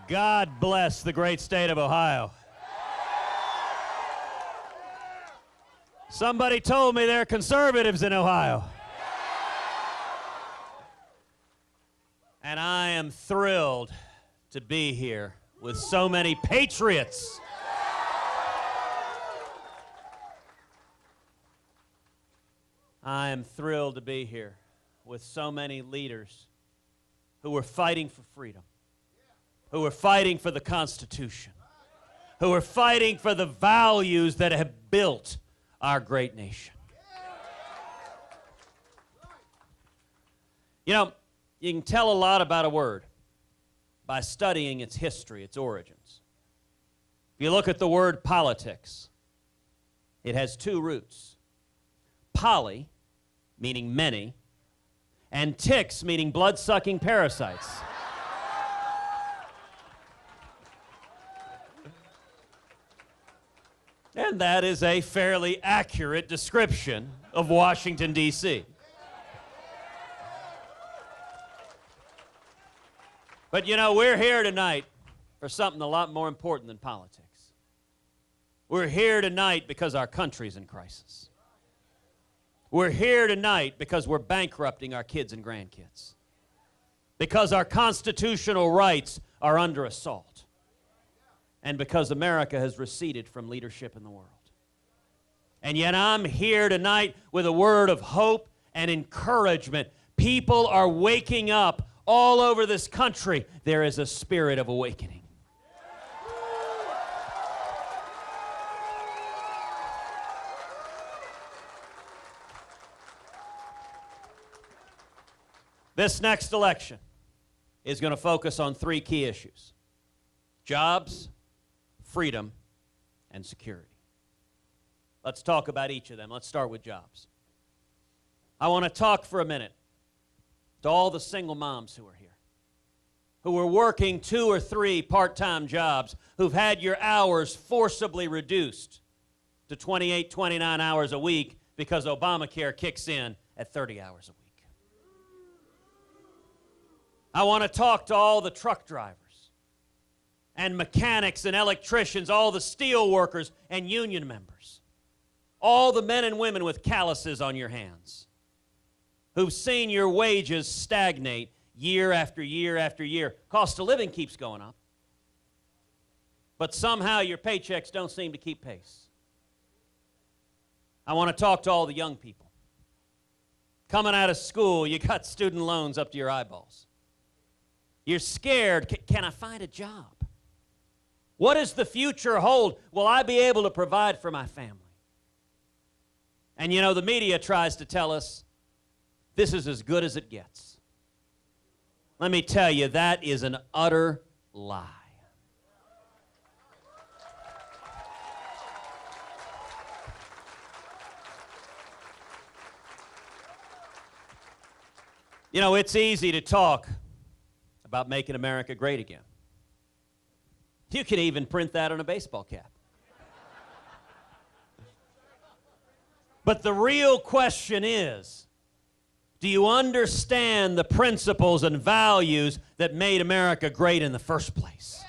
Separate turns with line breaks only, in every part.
God bless the great state of Ohio. Somebody told me there are conservatives in Ohio. And I am thrilled to be here with so many patriots. I am thrilled to be here with so many leaders who are fighting for freedom, who are fighting for the Constitution, who are fighting for the values that have built our great nation. You know, you can tell a lot about a word by studying its history, its origins. If you look at the word politics, it has two roots. Poly, meaning many, and ticks, meaning blood-sucking parasites. And that is a fairly accurate description of Washington, D.C. But you know, we're here tonight for something a lot more important than politics. We're here tonight because our country's in crisis. We're here tonight because we're bankrupting our kids and grandkids. Because our constitutional rights are under assault. And because America has receded from leadership in the world. And yet I'm here tonight with a word of hope and encouragement. People are waking up all over this country. There is a spirit of awakening. This next election is going to focus on three key issues: jobs, freedom, and security. Let's talk about each of them. Let's start with jobs. I want to talk for a minute to all the single moms who are here, who are working 2 or 3 part-time jobs, who've had your hours forcibly reduced to 28, 29 hours a week because Obamacare kicks in at 30 hours a week. I want to talk to all the truck drivers and mechanics and electricians, all the steel workers and union members, all the men and women with calluses on your hands who've seen your wages stagnate year after year after year. Cost of living keeps going up, but somehow your paychecks don't seem to keep pace. I want to talk to all the young people. Coming out of school, you got student loans up to your eyeballs. You're scared. Can I find a job? What does the future hold? Will I be able to provide for my family? And you know, the media tries to tell us this is as good as it gets. Let me tell you, that is an utter lie. You know, it's easy to talk about making America great again. You can even print that on a baseball cap. But the real question is, do you understand the principles and values that made America great in the first place?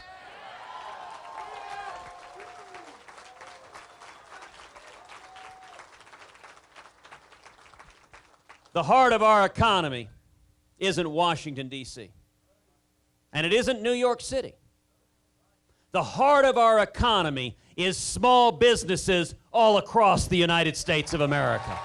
The heart of our economy isn't Washington, D.C., and it isn't New York City. The heart of our economy is small businesses all across the United States of America.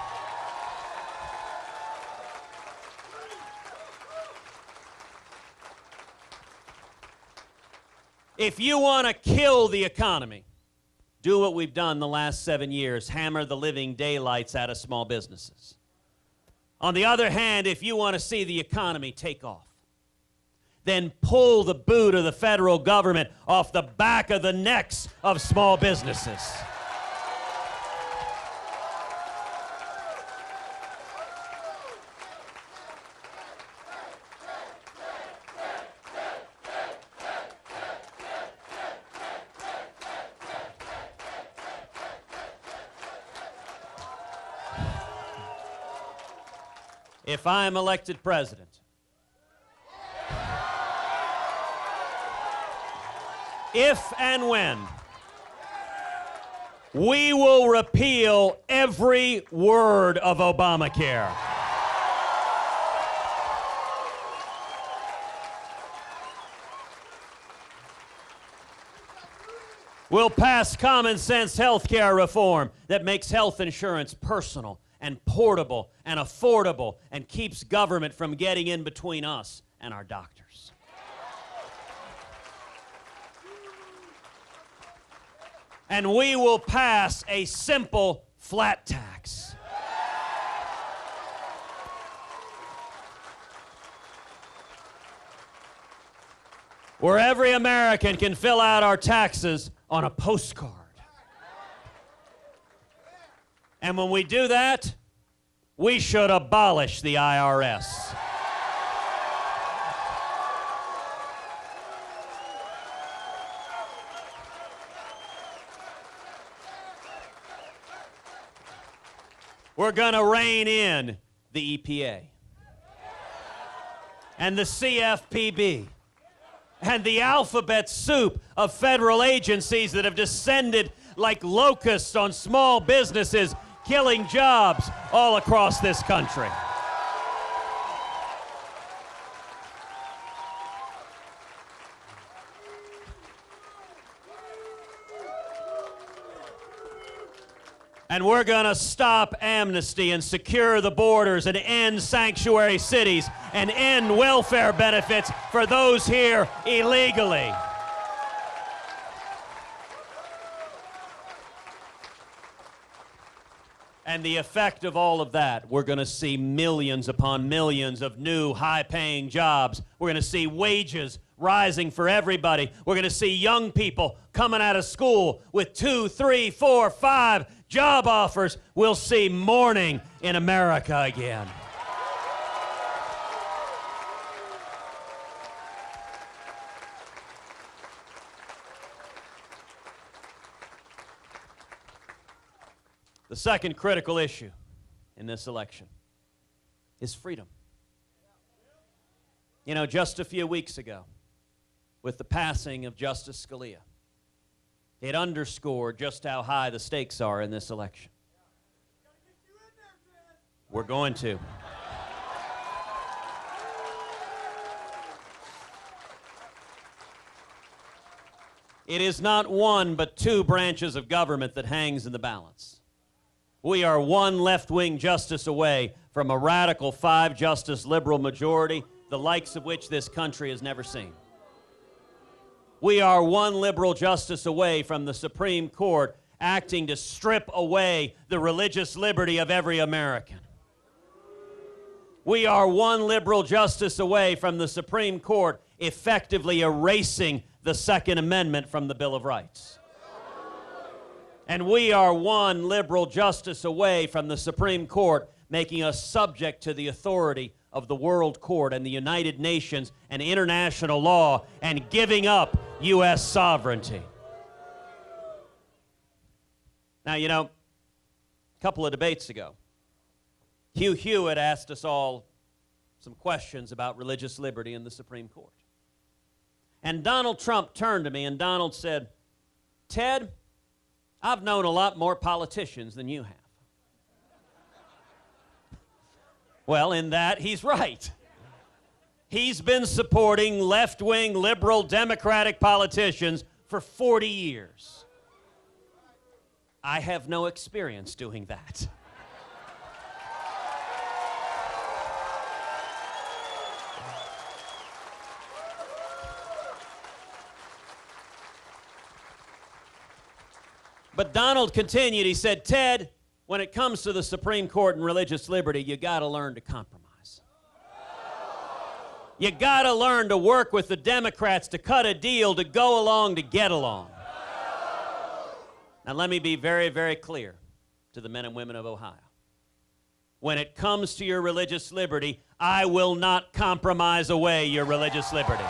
If you want to kill the economy, do what we've done the last 7 years, hammer the living daylights out of small businesses. On the other hand, if you want to see the economy take off, then pull the boot of the federal government off the back of the necks of small businesses. If I'm elected president, if and when we will repeal every word of Obamacare. We'll pass common sense health care reform that makes health insurance personal and portable and affordable and keeps government from getting in between us and our doctors. And we will pass a simple flat tax. Where every American can fill out our taxes on a postcard. And when we do that, we should abolish the IRS. We're going to rein in the EPA and the CFPB and the alphabet soup of federal agencies that have descended like locusts on small businesses, killing jobs all across this country. And we're going to stop amnesty and secure the borders and end sanctuary cities and end welfare benefits for those here illegally. And the effect of all of that, we're going to see millions upon millions of new high-paying jobs. We're going to see wages rising for everybody. We're going to see young people coming out of school with 2, 3, 4, 5 job offers. We'll see morning in America again. The second critical issue in this election is freedom. You know, just a few weeks ago, with the passing of Justice Scalia, it underscored just how high the stakes are in this election. We're going to. It is not one but two branches of government that hangs in the balance. We are one left-wing justice away from a radical 5-justice liberal majority, the likes of which this country has never seen. We are one liberal justice away from the Supreme Court acting to strip away the religious liberty of every American. We are one liberal justice away from the Supreme Court effectively erasing the Second Amendment from the Bill of Rights. And we are one liberal justice away from the Supreme Court making us subject to the authority of the World Court and the United Nations and international law and giving up U.S. sovereignty. Now, you know, a couple of debates ago, Hugh Hewitt asked us all some questions about religious liberty in the Supreme Court. And Donald Trump turned to me and Donald said, "Ted, I've known a lot more politicians than you have." Well, in that, he's right. He's been supporting left-wing, liberal, Democratic politicians for 40 years. I have no experience doing that. But Donald continued, he said, "Ted, when it comes to the Supreme Court and religious liberty, you got to learn to compromise. You got to learn to work with the Democrats to cut a deal, to go along, to get along." Now let me be very, very clear to the men and women of Ohio. When it comes to your religious liberty, I will not compromise away your religious liberty.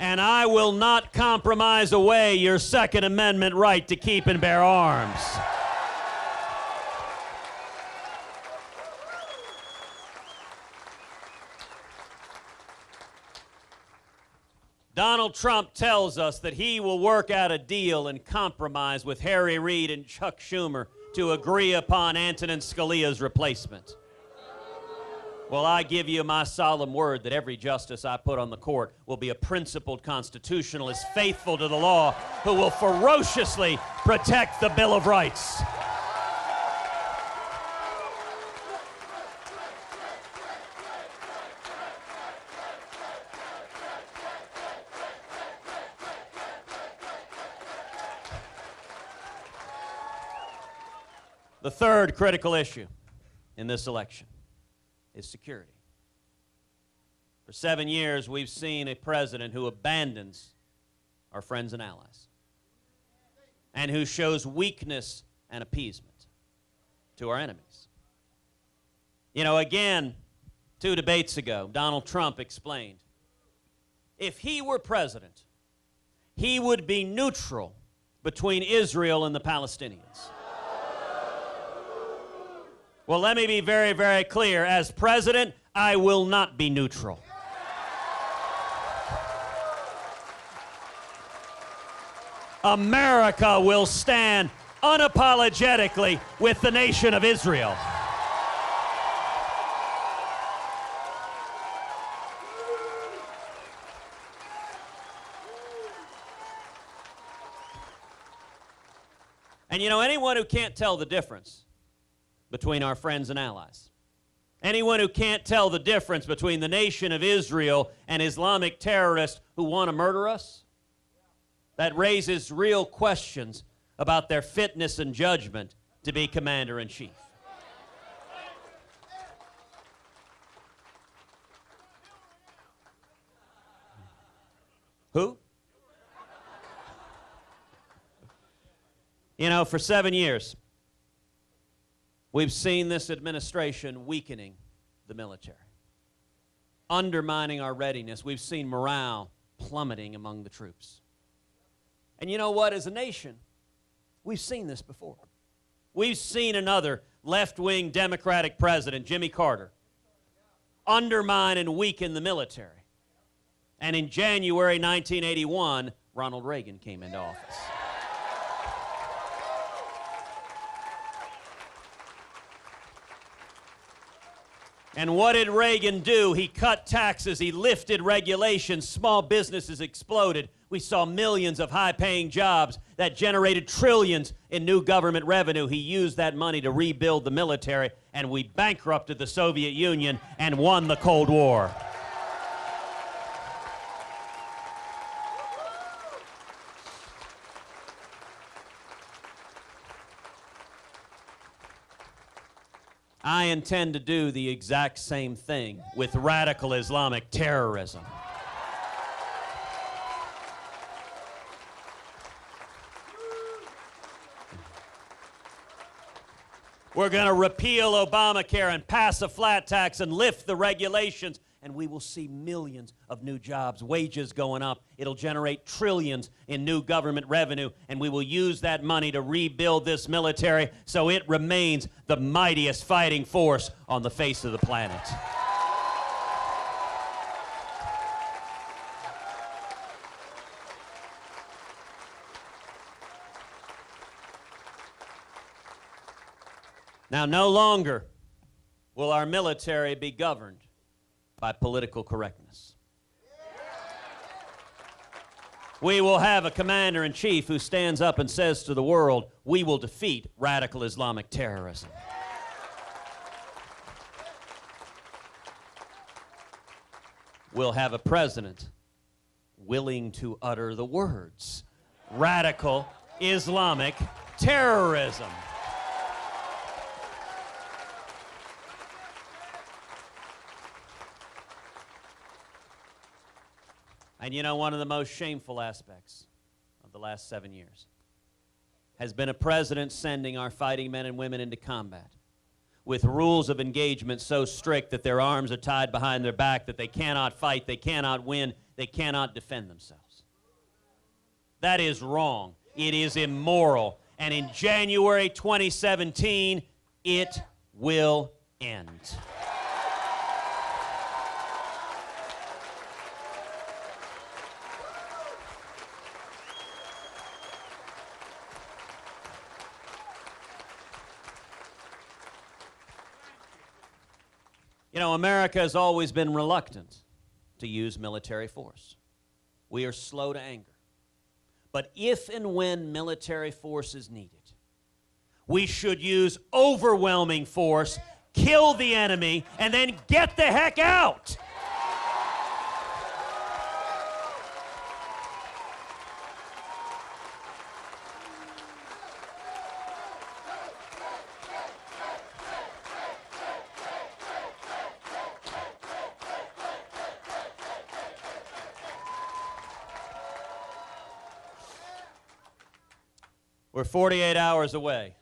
And I will not compromise away your Second Amendment right to keep and bear arms. Donald Trump tells us that he will work out a deal and compromise with Harry Reid and Chuck Schumer to agree upon Antonin Scalia's replacement. Well, I give you my solemn word that every justice I put on the court will be a principled constitutionalist, faithful to the law, who will ferociously protect the Bill of Rights. The third critical issue in this election is security. For 7 years, we've seen a president who abandons our friends and allies and who shows weakness and appeasement to our enemies. You know, again, 2 debates ago, Donald Trump explained, if he were president, he would be neutral between Israel and the Palestinians. Well, let me be very, very clear. As president, I will not be neutral. America will stand unapologetically with the nation of Israel. And you know, anyone who can't tell the difference between our friends and allies, anyone who can't tell the difference between the nation of Israel and Islamic terrorists who want to murder us, that raises real questions about their fitness and judgment to be commander-in-chief. Who? You know, for 7 years, we've seen this administration weakening the military, undermining our readiness. We've seen morale plummeting among the troops. And you know what? As a nation, we've seen this before. We've seen another left-wing Democratic president, Jimmy Carter, undermine and weaken the military. And in January 1981, Ronald Reagan came into office. And what did Reagan do? He cut taxes, he lifted regulations, small businesses exploded. We saw millions of high-paying jobs that generated trillions in new government revenue. He used that money to rebuild the military, and we bankrupted the Soviet Union and won the Cold War. I intend to do the exact same thing with radical Islamic terrorism. We're going to repeal Obamacare and pass a flat tax and lift the regulations, and we will see millions of new jobs, wages going up. It'll generate trillions in new government revenue, and we will use that money to rebuild this military so it remains the mightiest fighting force on the face of the planet. Now, no longer will our military be governed by political correctness. We will have a commander-in-chief who stands up and says to the world, we will defeat radical Islamic terrorism. We'll have a president willing to utter the words, radical Islamic terrorism. And you know, one of the most shameful aspects of the last 7 years has been a president sending our fighting men and women into combat with rules of engagement so strict that their arms are tied behind their back, that they cannot fight, they cannot win, they cannot defend themselves. That is wrong. It is immoral. And in January 2017, it will end. You know, America has always been reluctant to use military force. We are slow to anger. But if and when military force is needed, we should use overwhelming force, kill the enemy, and then get the heck out. We're 48 hours away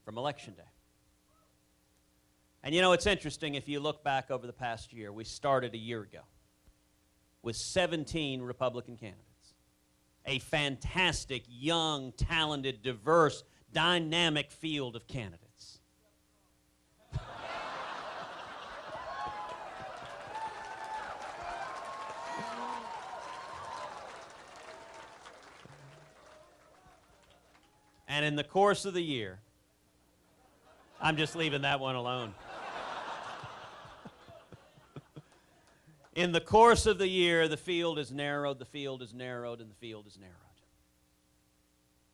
from Election Day. And you know, it's interesting, if you look back over the past year, we started a year ago with 17 Republican candidates. A fantastic, young, talented, diverse, dynamic field of candidates. And in the course of the year, I'm just leaving that one alone. In the course of the year, the field is narrowed, the field is narrowed, and the field is narrowed.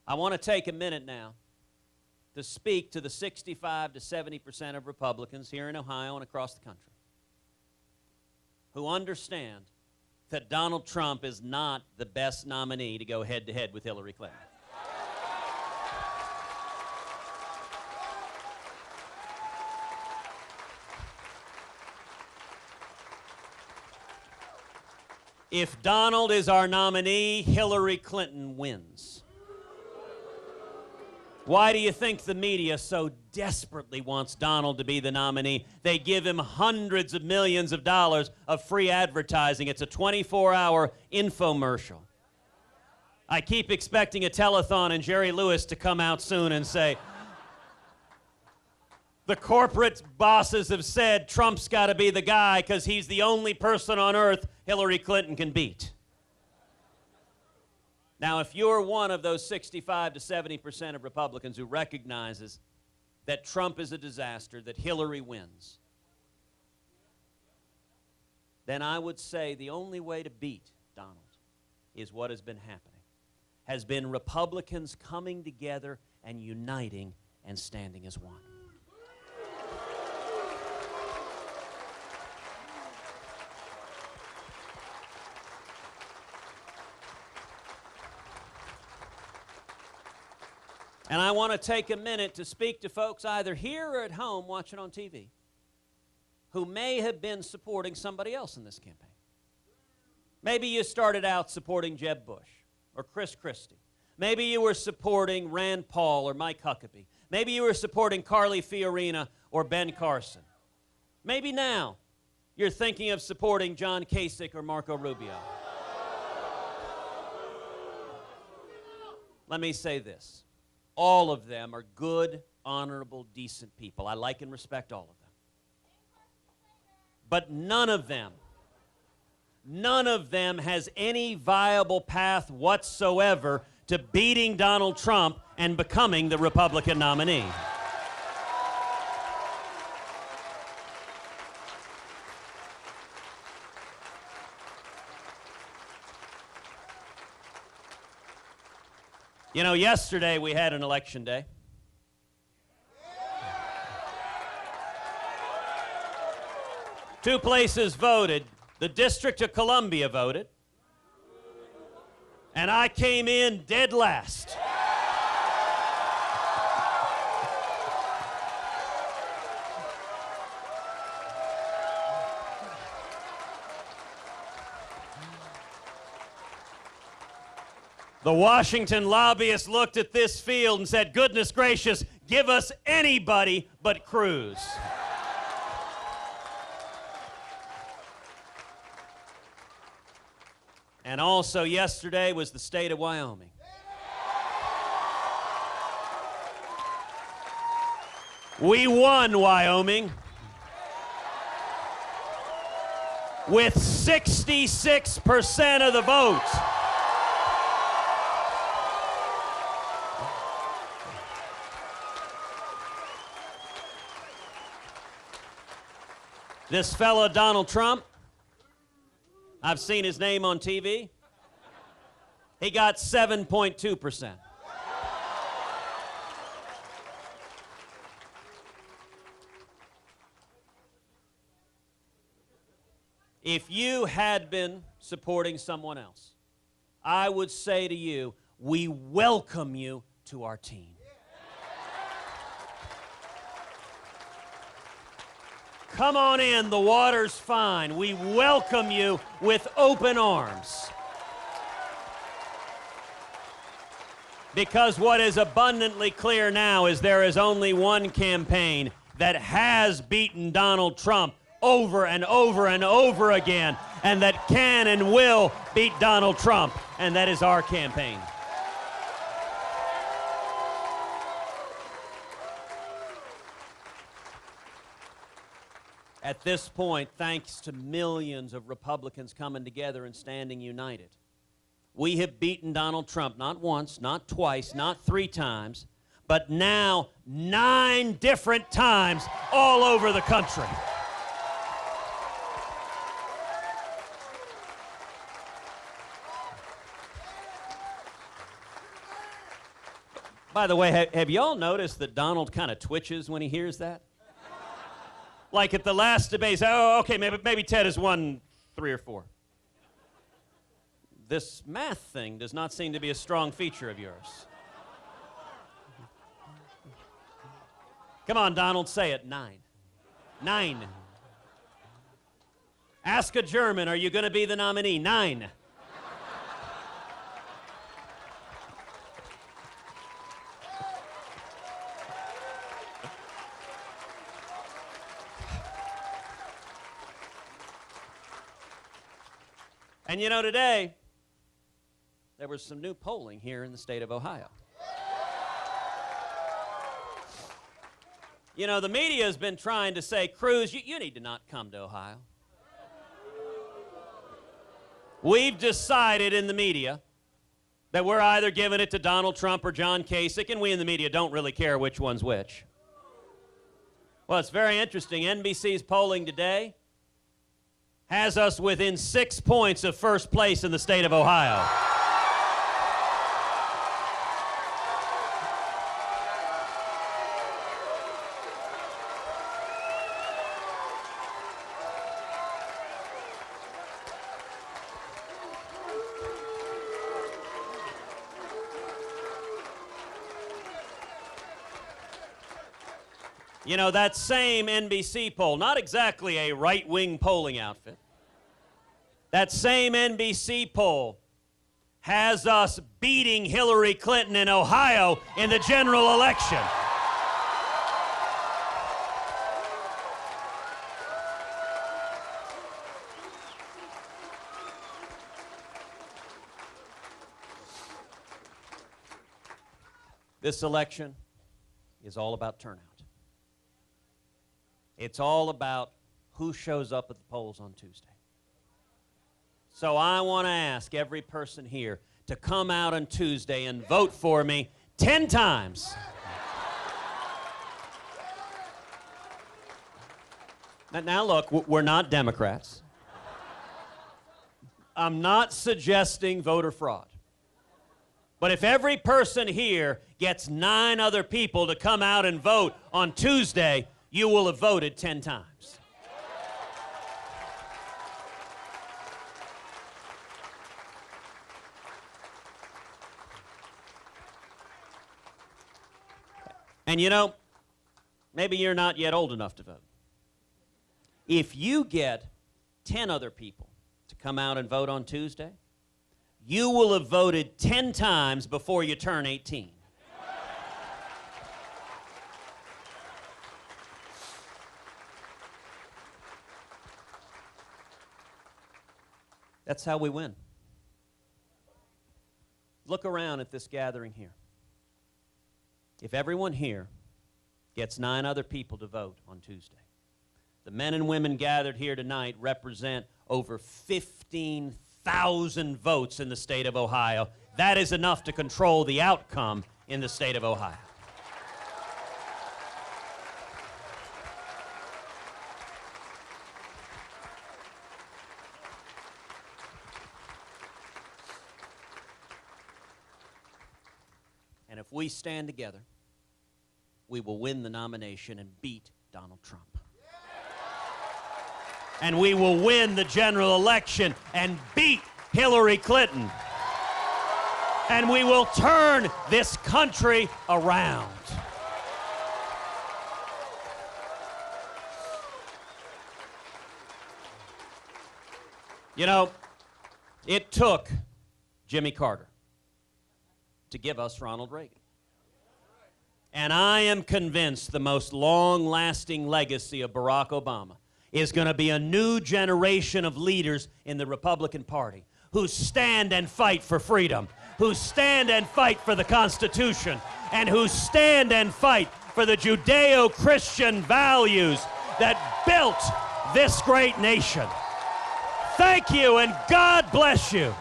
I want to take a minute now to speak to the 65 to 70% of Republicans here in Ohio and across the country who understand that Donald Trump is not the best nominee to go head-to-head with Hillary Clinton. If Donald is our nominee, Hillary Clinton wins. Why do you think the media so desperately wants Donald to be the nominee? They give him hundreds of millions of dollars of free advertising. It's a 24-hour infomercial. I keep expecting a telethon and Jerry Lewis to come out soon and say, the corporate bosses have said Trump's got to be the guy because he's the only person on earth Hillary Clinton can beat. Now, if you're one of those 65 to 70% of Republicans who recognizes that Trump is a disaster, that Hillary wins, then I would say the only way to beat Donald is what has been happening, has been Republicans coming together and uniting and standing as one. And I want to take a minute to speak to folks either here or at home watching on TV who may have been supporting somebody else in this campaign. Maybe you started out supporting Jeb Bush or Chris Christie. Maybe you were supporting Rand Paul or Mike Huckabee. Maybe you were supporting Carly Fiorina or Ben Carson. Maybe now you're thinking of supporting John Kasich or Marco Rubio. Let me say this. All of them are good, honorable, decent people. I like and respect all of them. But none of them has any viable path whatsoever to beating Donald Trump and becoming the Republican nominee. You know, yesterday we had an election day. Two places voted. The District of Columbia voted. And I came in dead last. The Washington lobbyists looked at this field and said, goodness gracious, give us anybody but Cruz. And also yesterday was the state of Wyoming. We won Wyoming with 66% of the vote. This fellow, Donald Trump, I've seen his name on TV. He got 7.2%. If you had been supporting someone else, I would say to you, we welcome you to our team. Come on in, the water's fine. We welcome you with open arms. Because what is abundantly clear now is there is only one campaign that has beaten Donald Trump over and over and over again, and that can and will beat Donald Trump, and that is our campaign. At this point, thanks to millions of Republicans coming together and standing united, we have beaten Donald Trump not once, not twice, not 3 times, but now 9 different times all over the country. By the way, have y'all noticed that Donald kind of twitches when he hears that? Like at the last debate, oh, okay, maybe Ted has won 3 or 4. This math thing does not seem to be a strong feature of yours. Come on, Donald, say it. 9. 9. Ask a German, are you going to be the nominee? 9. And you know, today, there was some new polling here in the state of Ohio. You know, the media has been trying to say, Cruz, you need to not come to Ohio. We've decided in the media that we're either giving it to Donald Trump or John Kasich, and we in the media don't really care which one's which. Well, it's very interesting. NBC's polling today has us within 6 points of first place in the state of Ohio. You know, that same NBC poll, not exactly a right-wing polling outfit, that same NBC poll has us beating Hillary Clinton in Ohio in the general election. This election is all about turnout. It's all about who shows up at the polls on Tuesday. So I want to ask every person here to come out on Tuesday and vote for me 10 times. Now look, we're not Democrats. I'm not suggesting voter fraud. But if every person here gets 9 other people to come out and vote on Tuesday, you will have voted 10 times. And you know, maybe you're not yet old enough to vote. If you get 10 other people to come out and vote on Tuesday, you will have voted 10 times before you turn 18. That's how we win. Look around at this gathering here. If everyone here gets 9 other people to vote on Tuesday, the men and women gathered here tonight represent over 15,000 votes in the state of Ohio. That is enough to control the outcome in the state of Ohio. And if we stand together, we will win the nomination and beat Donald Trump. And we will win the general election and beat Hillary Clinton. And we will turn this country around. You know, it took Jimmy Carter to give us Ronald Reagan. And I am convinced the most long-lasting legacy of Barack Obama is going to be a new generation of leaders in the Republican Party who stand and fight for freedom, who stand and fight for the Constitution, and who stand and fight for the Judeo-Christian values that built this great nation. Thank you, and God bless you.